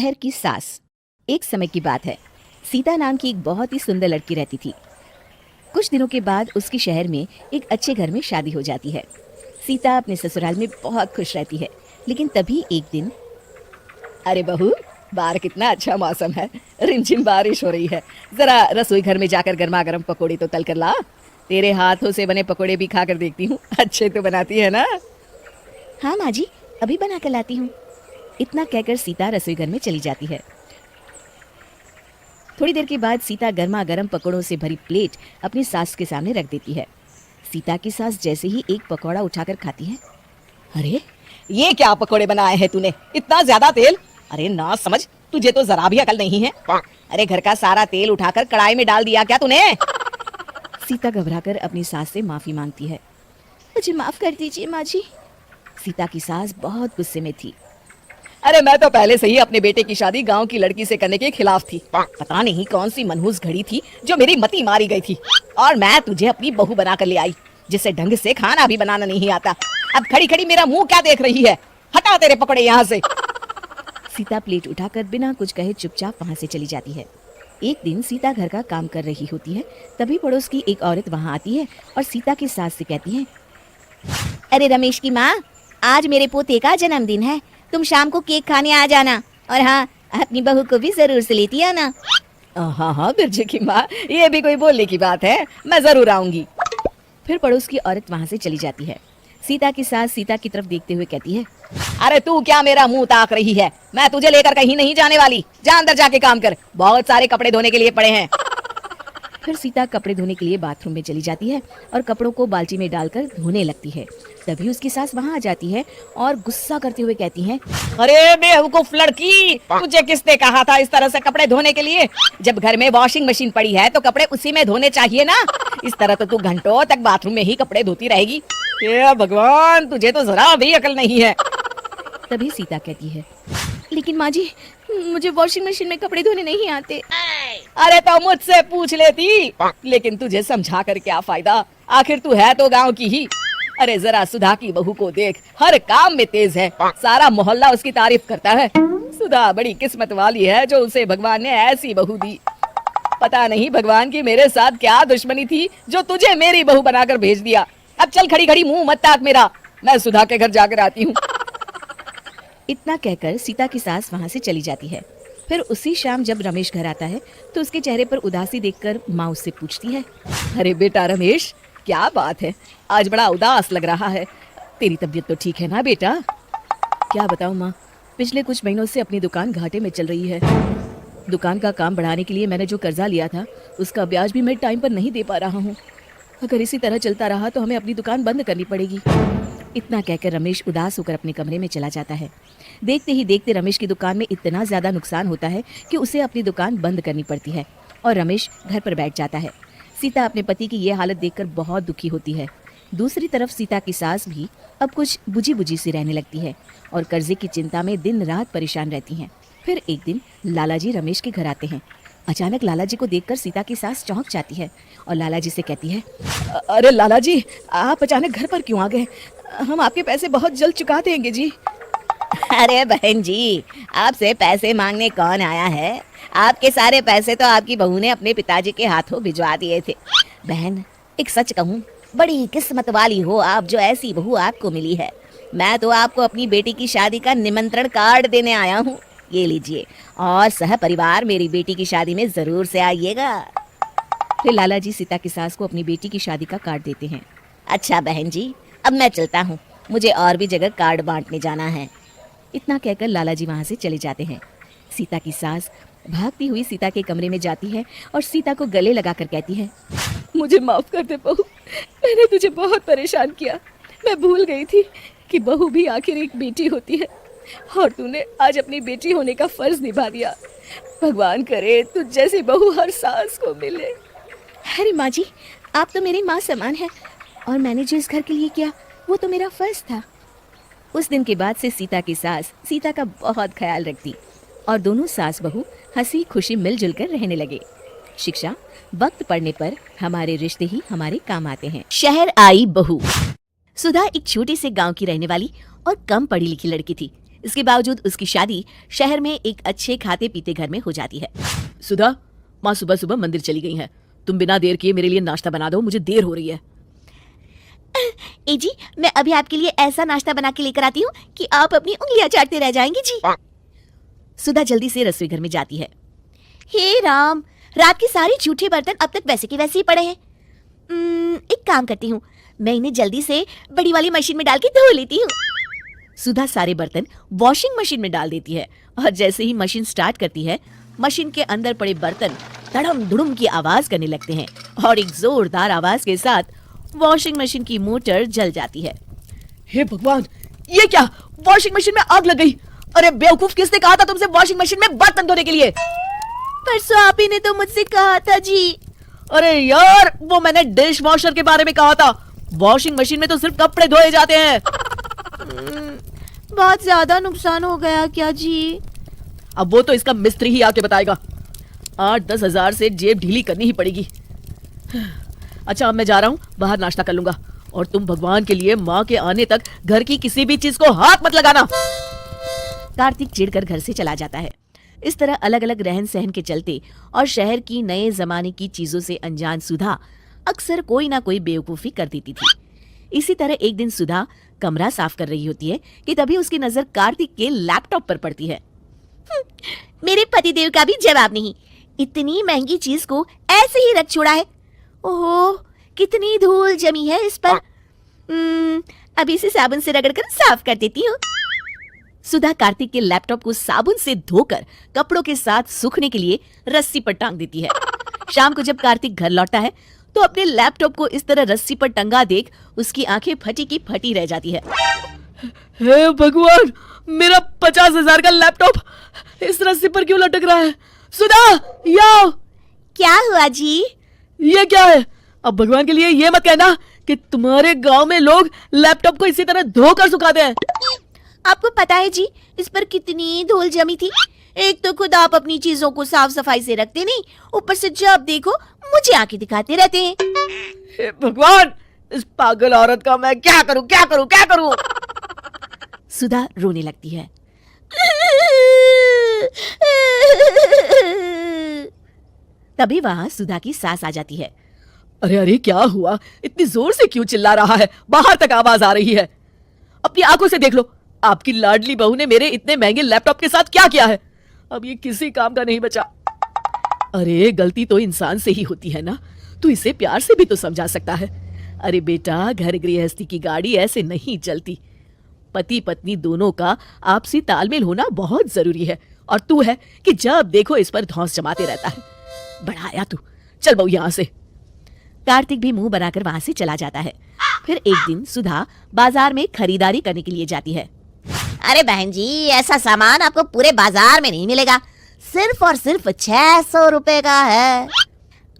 शहर की सास। एक समय की बात है, सीता नाम की एक बहुत ही सुंदर लड़की रहती थी। कुछ दिनों के बाद उसकी शहर में एक अच्छे घर में शादी हो जाती है। सीता अपने ससुराल में बहुत खुश रहती है, लेकिन तभी एक दिन, अरे बहू, बाहर कितना अच्छा मौसम है, रिमझिम बारिश हो रही है। जरा रसोई घर में जाकर गर्मा गर्म पकोड़े तो तल कर ला। तेरे हाथों से बने पकोड़े भी खा कर देखती हूँ, अच्छे तो बनाती है ना। हाँ माँ जी, अभी बना कर लाती हूँ। इतना कहकर सीता रसोई घर में चली जाती है। थोड़ी देर के बाद सीता गर्मा गर्म पकौड़ों से भरी प्लेट अपनी सास के सामने रख देती है। सीता की सास जैसे ही एक पकौड़ा उठाकर खाती है, अरे ये क्या पकौड़े बनाए हैं तूने, इतना ज्यादा तेल। अरे ना समझ, तुझे तो जरा भी अकल नहीं है। अरे घर का सारा तेल उठाकर कढ़ाई में डाल दिया क्या तूने। सीता घबराकर अपनी सास से माफी मांगती है। मुझे माफ कर दीजिए माँ जी। सीता की सास बहुत गुस्से में थी। अरे मैं तो पहले से ही अपने बेटे की शादी गांव की लड़की से करने के खिलाफ थी। पता नहीं कौन सी मनहूस घड़ी थी जो मेरी मती मारी गई थी, और मैं तुझे अपनी बहू बना कर ले आई, जिसे ढंग से खाना भी बनाना नहीं आता। अब खड़ी खड़ी मेरा मुंह क्या देख रही है, हटा तेरे पकड़े यहाँ से। सीता प्लेट उठाकर बिना कुछ कहे चुपचाप वहाँ से चली जाती है। एक दिन सीता घर का काम कर रही होती है, तभी पड़ोस की एक औरत वहाँ आती है और सीता की सास से कहती है, अरे रमेश की माँ, आज मेरे पोते का जन्मदिन है, तुम शाम को केक खाने आ जाना, और हाँ, अपनी बहू को भी जरूर से लेती आना। हाँ हाँ बिरजे की माँ, ये भी कोई बोलने की बात है, मैं जरूर आऊंगी। फिर पड़ोस की औरत वहाँ से चली जाती है। सीता की सास सीता की तरफ देखते हुए कहती है, अरे तू क्या मेरा मुंह ताक रही है, मैं तुझे लेकर कहीं नहीं जाने वाली, जा अंदर जाके काम कर, बहुत सारे कपड़े धोने के लिए पड़े हैं। फिर सीता कपड़े धोने के लिए बाथरूम में चली जाती है और कपड़ों को बाल्टी में डालकर धोने लगती है। तभी उसकी सास वहाँ आ जाती है और गुस्सा करते हुए कहती है, अरे बेवकूफ लड़की, तुझे किसने कहा था इस तरह से कपड़े धोने के लिए। जब घर में वॉशिंग मशीन पड़ी है तो कपड़े उसी में धोने चाहिए ना। इस तरह तो तू घंटों तक बाथरूम में ही कपड़े धोती रहेगी। ये भगवान, तुझे तो जरा भी अकल नहीं है। तभी सीता कहती है, लेकिन माँ जी, मुझे वॉशिंग मशीन में कपड़े धोने नहीं आते। अरे तो मुझसे पूछ लेती, लेकिन तुझे समझा कर क्या फायदा, आखिर तू है तो गांव की ही। अरे जरा सुधा की बहू को देख, हर काम में तेज है, सारा मोहल्ला उसकी तारीफ करता है। सुधा बड़ी किस्मत वाली है जो उसे भगवान ने ऐसी बहू दी। पता नहीं भगवान की मेरे साथ क्या दुश्मनी थी जो तुझे मेरी बहू बनाकर भेज दिया। अब चल खड़ी खड़ी मुंह मत ताक मेरा, मैं सुधा के घर जाकर आती हूँ। इतना कहकर सीता की सास वहाँ से चली जाती है। फिर उसी शाम जब रमेश घर आता है तो उसके चेहरे पर उदासी देखकर माँ उससे पूछती है, अरे बेटा रमेश, क्या बात है, आज बड़ा उदास लग रहा है, तेरी तबीयत तो ठीक है ना बेटा। क्या बताऊँ माँ, पिछले कुछ महीनों से अपनी दुकान घाटे में चल रही है। दुकान का काम बढ़ाने के लिए मैंने जो कर्जा लिया था उसका ब्याज भी मैं टाइम पर नहीं दे पा रहा हूँ। अगर इसी तरह चलता रहा तो हमें अपनी दुकान बंद करनी पड़ेगी। इतना कहकर रमेश उदास होकर अपने कमरे में चला जाता है। देखते ही देखते रमेश की दुकान में इतना ज्यादा नुकसान होता है कि उसे अपनी दुकान बंद करनी पड़ती है और रमेश घर पर बैठ जाता है। सीता अपने पति की ये हालत देखकर बहुत दुखी होती है। दूसरी तरफ सीता की सास भी अब कुछ बुझी बुझी सी रहने लगती है और कर्जे की चिंता में दिन रात परेशान रहती हैं। फिर एक दिन लालाजी रमेश के घर आते हैं। अचानक लालाजी को देखकर सीता की सास चौंक जाती है और लालाजी से कहती है, अरे लालाजी, आप अचानक घर पर क्यों आ गए, हम आपके पैसे बहुत जल्द चुका देंगे जी। अरे बहन जी, आपसे पैसे मांगने कौन आया है, आपके सारे पैसे तो आपकी बहू ने अपने पिताजी के हाथों भिजवा दिए थे। बहन, एक सच कहूँ, बड़ी किस्मत वाली हो आप जो ऐसी बहू आपको मिली है। मैं तो आपको अपनी बेटी की शादी का निमंत्रण कार्ड देने आया हूँ, ये लीजिए, और सह परिवार मेरी बेटी की शादी में जरूर से आइएगा। फिर लालाजी सीता की सास को अपनी बेटी की शादी का कार्ड देते हैं। अच्छा बहन जी, अब मैं चलता हूँ, मुझे और भी जगह कार्ड बांटने जाना है। इतना कहकर लालाजी वहाँ से चले जाते हैं। सीता की सास भागती हुई सीता के कमरे में जाती है और सीता को गले लगाकर कहती है, मुझे माफ कर दे बहू, मैंने तुझे बहुत परेशान किया। मैं भूल गई थी कि बहू भी आखिर एक बेटी होती है, और तूने आज अपनी बेटी होने का फर्ज निभा दिया। भगवान करे तुझ जैसी बहू हर सास को मिले। अरे माँ जी, आप तो मेरी माँ समान है, और मैंने जो इस घर के लिए किया वो तो मेरा फर्ज था। उस दिन के बाद से सीता की सास सीता का बहुत ख्याल रखती और दोनों सास बहू हंसी खुशी मिलजुल कर रहने लगे। शिक्षा, वक्त पड़ने पर हमारे रिश्ते ही हमारे काम आते हैं। शहर आई बहू। सुधा एक छोटे से गांव की रहने वाली और कम पढ़ी लिखी लड़की थी, इसके बावजूद उसकी शादी शहर में एक अच्छे खाते पीते घर में हो जाती है। सुधा, माँ सुबह सुबह मंदिर चली गई हैं। तुम बिना देर किए मेरे लिए नाश्ता बना दो, मुझे देर हो रही है। ए जी, मैं अभी आपके लिए ऐसा नाश्ता बना के लेकर आती हूँ कि आप अपनी उंगलियां चाटते रह जाएंगे जी। सुधा जल्दी से रसोई घर में जाती है। हे राम, रात के सारे जूठे बर्तन अब तक वैसे के वैसे ही पड़े हैं। एक काम करती हूँ, मैं इन्हें जल्दी से बड़ी वाली मशीन में डाल के धो लेती हूँ। सुधा सारे बर्तन वॉशिंग मशीन में डाल देती है और जैसे ही मशीन स्टार्ट करती है, मशीन के अंदर पड़े बर्तन धड़म धुड़ुम की आवाज करने लगते हैं और एक जोरदार आवाज के साथ वॉशिंग मशीन की मोटर जल जाती है। हे भगवान, ये क्या? वॉशिंग मशीन में आग लग गई। अरे बेवकूफ, किसने कहा था तुमसे वॉशिंग मशीन में बर्तन धोने के लिए? परसों आप ही ने तो मुझसे कहा था जी। अरे यार, वो मैंने डिश वॉशर के बारे में कहा था। वॉशिंग मशीन में तो सिर्फ कपड़े धोए जाते हैं। बहुत ज्यादा नुकसान हो गया क्या जी? अब वो तो इसका मिस्त्री ही आके बताएगा। 8-10 हजार से जेब ढीली करनी ही पड़ेगी। अच्छा, अब मैं जा रहा हूँ, बाहर नाश्ता कर लूंगा। और तुम भगवान के लिए माँ के आने तक घर की किसी भी चीज को हाथ मत लगाना। कार्तिक चिढ़कर घर से चला जाता है। इस तरह अलग अलग रहन सहन के चलते और शहर की नए जमाने की चीजों से अनजान सुधा अक्सर कोई ना कोई बेवकूफी कर देती थी। इसी तरह एक दिन सुधा कमरा साफ कर रही होती है कि तभी उसकी नजर कार्तिक के लैपटॉप पर पड़ती है। मेरे पतिदेव का भी जवाब नहीं, इतनी महंगी चीज को ऐसे ही रख छोड़ा है। ओहो, कितनी धूल जमी है इस पर। अभी इसे साबुन से रगड़कर साफ कर देती हूँ। सुधा कार्तिक के लैपटॉप को साबुन से धोकर कपड़ों के साथ सूखने के लिए रस्सी पर टांग देती है। शाम को जब कार्तिक घर लौटता है तो अपने लैपटॉप को इस तरह रस्सी पर टंगा देख उसकी आंखें फटी की फटी रह जाती है। हे भगवान, मेरा 50,000 का लैपटॉप इस रस्सी पर क्यों लटक रहा है? सुधा, यो! क्या हुआ जी? ये क्या है? अब भगवान के लिए ये मत कहना कि तुम्हारे गांव में लोग लैपटॉप को इसी तरह धोकर सुखाते हैं। आपको पता है जी, इस पर कितनी धूल जमी थी। एक तो खुद आप अपनी चीजों को साफ सफाई से रखते नहीं, ऊपर से जब देखो मुझे आंखें दिखाते रहते हैं। हे भगवान, इस पागल औरत का मैं क्या करूं, क्या करूं, क्या करूं? सुधा रोने लगती है। तभी वहां सुधा की सास आ जाती है। अरे अरे, क्या हुआ? इतनी जोर से क्यों चिल्ला रहा है? बाहर तक आवाज आ रही है। अपनी आंखों से देख लो, आपकी लाडली बहू ने मेरे इतने महंगे लैपटॉप के साथ क्या किया है? अब ये किसी काम का नहीं बचा। अरे, गलती तो इंसान से ही होती है ना, तू इसे प्यार से भी तो समझा सकता है। अरे बेटा, घर गृहस्थी की गाड़ी ऐसे नहीं चलती। पति पत्नी दोनों का आपसी तालमेल होना बहुत जरूरी है। और तू है कि जब देखो इस पर धौंस जमाते रहता है। बड़ा आया तू, चल बहू यहाँ से। कार्तिक भी मुंह बनाकर वहां से चला जाता है। फिर एक दिन सुधा बाजार में खरीदारी करने के लिए जाती है। अरे बहन जी, ऐसा सामान आपको पूरे बाजार में नहीं मिलेगा, सिर्फ और सिर्फ 600 रुपए का है।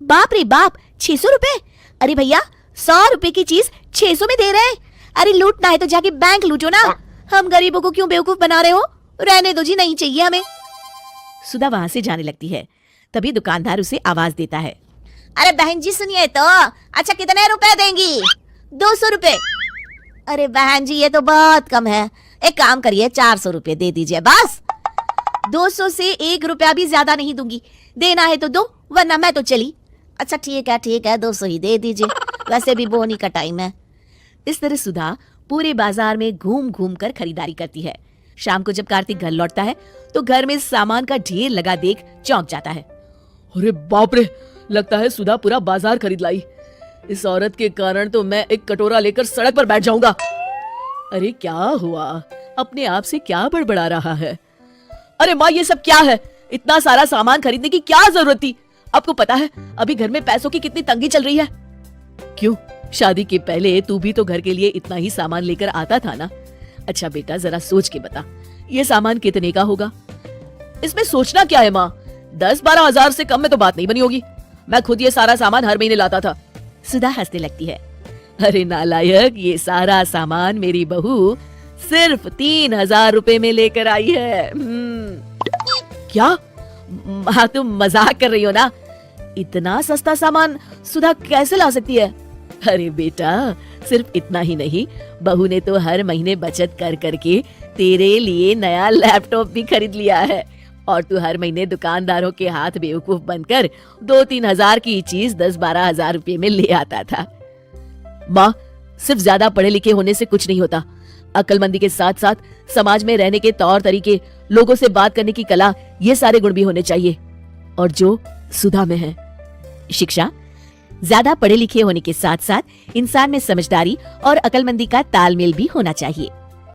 बाप रे बाप, 600 रुपए? अरे भैया, 100 रुपए की चीज 600 में दे रहे हैं। अरे लूटना है तो जाके बैंक लूटो ना, हम गरीबों को क्यों बेवकूफ बना रहे हो? रहने दो जी, नहीं चाहिए हमें। सुधा वहां से जाने लगती है। तभी दुकानदार उसे आवाज देता है। अरे बहन जी सुनिए तो, अच्छा कितने रुपए देंगी? 200 रुपए। अरे बहन जी, ये तो बहुत कम है, एक काम करिए 400 रुपए दे दीजिए बस। 200 से 1 रुपया भी ज्यादा नहीं दूंगी, देना है तो दो, वरना मैं तो चली। अच्छा ठीक है, 200 ही दे दीजिए, वैसे भी बोनी का टाइम है। इस तरह सुधा पूरे बाजार में घूम घूम कर खरीदारी करती है। शाम को जब कार्तिक घर लौटता है तो घर में सामान का ढेर लगा देख चौंक जाता है। अरे बाप रे, लगता है सुधा पूरा बाजार खरीद लाई। इस औरत के कारण तो मैं एक कटोरा लेकर सड़क पर बैठ जाऊंगा। अरे क्या हुआ? अपने आप से क्या बड़बड़ा रहा है? अरे माँ, ये सब क्या है? इतना सारा सामान खरीदने की क्या जरूरत थी? आपको पता है अभी घर में पैसों की कितनी तंगी चल रही है। क्यों, शादी के पहले तू भी तो घर के लिए इतना ही सामान लेकर आता था ना? अच्छा बेटा, जरा सोच के बता, ये सामान कितने का होगा? इसमें सोचना क्या है माँ? 10-12 हजार से कम में तो बात नहीं बनी होगी। मैं खुद ये सारा सामान हर महीने लाता था। सुधा हंसने लगती है। अरे नालायक, ये सारा सामान मेरी बहू सिर्फ 3,000 रुपए में लेकर आई है। क्या? हाँ, तुम मजाक कर रही हो ना? इतना सस्ता सामान सुधा कैसे ला सकती है? अरे बेटा, सिर्फ इतना ही नहीं, बहू ने तो हर महीने बचत कर करके तेरे लिए नया लैपटॉप भी खरीद लिया है और तू हर महीने दुकानदारों के हाथ बेवकूफ बनकर 2-3 हजार की चीज 10-12 हजार रुपए में ले आता था। माँ, सिर्फ ज्यादा पढ़े लिखे होने से कुछ नहीं होता। अक्लमंदी के साथ साथ समाज में रहने के तौर तरीके, लोगों से बात करने की कला, ये सारे गुण भी होने चाहिए और जो सुधा में है। शिक्षा, ज्यादा पढ़े लिखे होने के साथ साथ इंसान में समझदारी और अक्लमंदी का तालमेल भी होना चाहिए।